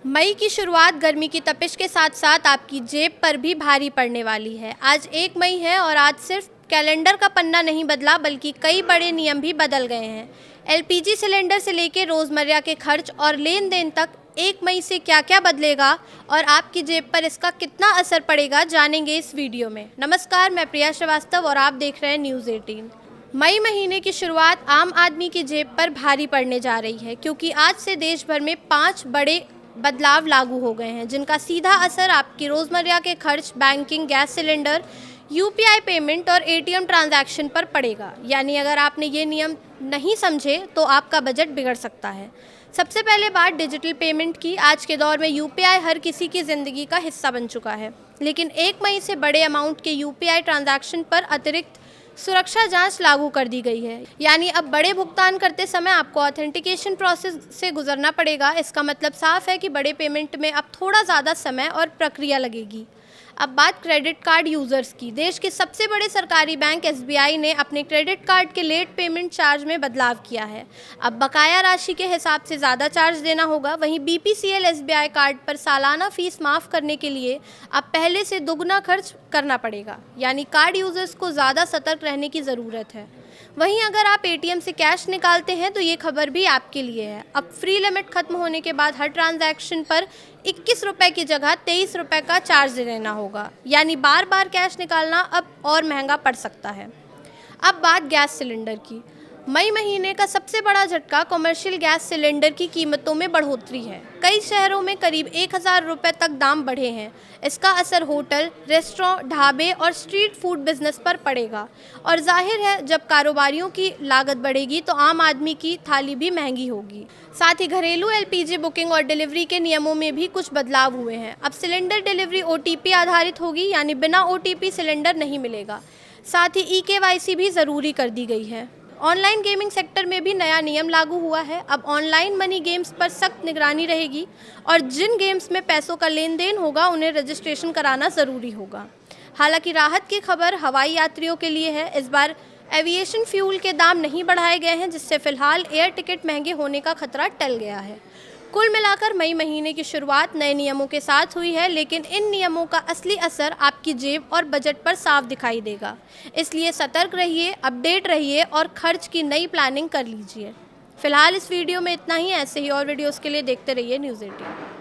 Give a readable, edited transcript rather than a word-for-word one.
मई की शुरुआत गर्मी की तपिश के साथ साथ आपकी जेब पर भी भारी पड़ने वाली है। आज 1 मई है और आज सिर्फ कैलेंडर का पन्ना नहीं बदला बल्कि कई बड़े नियम भी बदल गए हैं। एलपीजी सिलेंडर से लेकर रोज़मर्रा के खर्च और लेन देन तक 1 मई से क्या क्या बदलेगा और आपकी जेब पर इसका कितना असर पड़ेगा, जानेंगे इस वीडियो में। नमस्कार, मैं प्रिया श्रीवास्तव और आप देख रहे हैं न्यूज़ 18। मई महीने की शुरुआत आम आदमी की जेब पर भारी पड़ने जा रही है, क्योंकि आज से देश भर में 5 बड़े बदलाव लागू हो गए हैं, जिनका सीधा असर आपकी रोज़मर्रा के खर्च, banking, gas cylinder, UPI payment और एटीएम ट्रांजैक्शन पर पड़ेगा। यानी अगर आपने ये नियम नहीं समझे तो आपका बजट बिगड़ सकता है। सबसे पहले बात डिजिटल पेमेंट की। आज के दौर में यूपीआई हर किसी की ज़िंदगी का हिस्सा बन चुका है, लेकिन 1 मई से बड़े अमाउंट के यूपीआई ट्रांजैक्शन पर अतिरिक्त सुरक्षा जांच लागू कर दी गई है। यानी अब बड़े भुगतान करते समय आपको ऑथेंटिकेशन प्रोसेस से गुजरना पड़ेगा। इसका मतलब साफ है कि बड़े पेमेंट में अब थोड़ा ज़्यादा समय और प्रक्रिया लगेगी। अब बात क्रेडिट कार्ड यूज़र्स की। देश के सबसे बड़े सरकारी बैंक एसबीआई ने अपने क्रेडिट कार्ड के लेट पेमेंट चार्ज में बदलाव किया है। अब बकाया राशि के हिसाब से ज़्यादा चार्ज देना होगा। वहीं बीपीसीएल एसबीआई कार्ड पर सालाना फीस माफ़ करने के लिए अब पहले से दोगुना खर्च करना पड़ेगा। यानी कार्ड यूज़र्स को ज़्यादा सतर्क रहने की ज़रूरत है। वहीं अगर आप एटीएम से कैश निकालते हैं तो ये खबर भी आपके लिए है। अब फ्री लिमिट खत्म होने के बाद हर ट्रांजैक्शन पर 21 रुपये की जगह 23 रुपये का चार्ज देना होगा। यानी बार बार कैश निकालना अब और महंगा पड़ सकता है। अब बात गैस सिलेंडर की। मई महीने का सबसे बड़ा झटका कमर्शियल गैस सिलेंडर की कीमतों में बढ़ोतरी है। कई शहरों में करीब 1000 रुपये तक दाम बढ़े हैं। इसका असर होटल, रेस्टोरेंट, ढाबे और स्ट्रीट फूड बिजनेस पर पड़ेगा। और जाहिर है, जब कारोबारियों की लागत बढ़ेगी तो आम आदमी की थाली भी महंगी होगी। साथ ही घरेलू एलपीजी बुकिंग और डिलीवरी के नियमों में भी कुछ बदलाव हुए हैं। अब सिलेंडर डिलीवरी ओटीपी आधारित होगी, यानी बिना ओटीपी सिलेंडर नहीं मिलेगा। साथ ही ईकेवाईसी भी ज़रूरी कर दी गई है। ऑनलाइन गेमिंग सेक्टर में भी नया नियम लागू हुआ है। अब ऑनलाइन मनी गेम्स पर सख्त निगरानी रहेगी और जिन गेम्स में पैसों का लेन देन होगा उन्हें रजिस्ट्रेशन कराना ज़रूरी होगा। हालांकि राहत की खबर हवाई यात्रियों के लिए है। इस बार एविएशन फ्यूल के दाम नहीं बढ़ाए गए हैं, जिससे फिलहाल एयर टिकट महंगे होने का खतरा टल गया है। कुल मिलाकर मई महीने की शुरुआत नए नियमों के साथ हुई है, लेकिन इन नियमों का असली असर आपकी जेब और बजट पर साफ दिखाई देगा। इसलिए सतर्क रहिए, अपडेट रहिए और खर्च की नई प्लानिंग कर लीजिए। फिलहाल इस वीडियो में इतना ही। ऐसे ही और वीडियोस के लिए देखते रहिए न्यूज़ 18।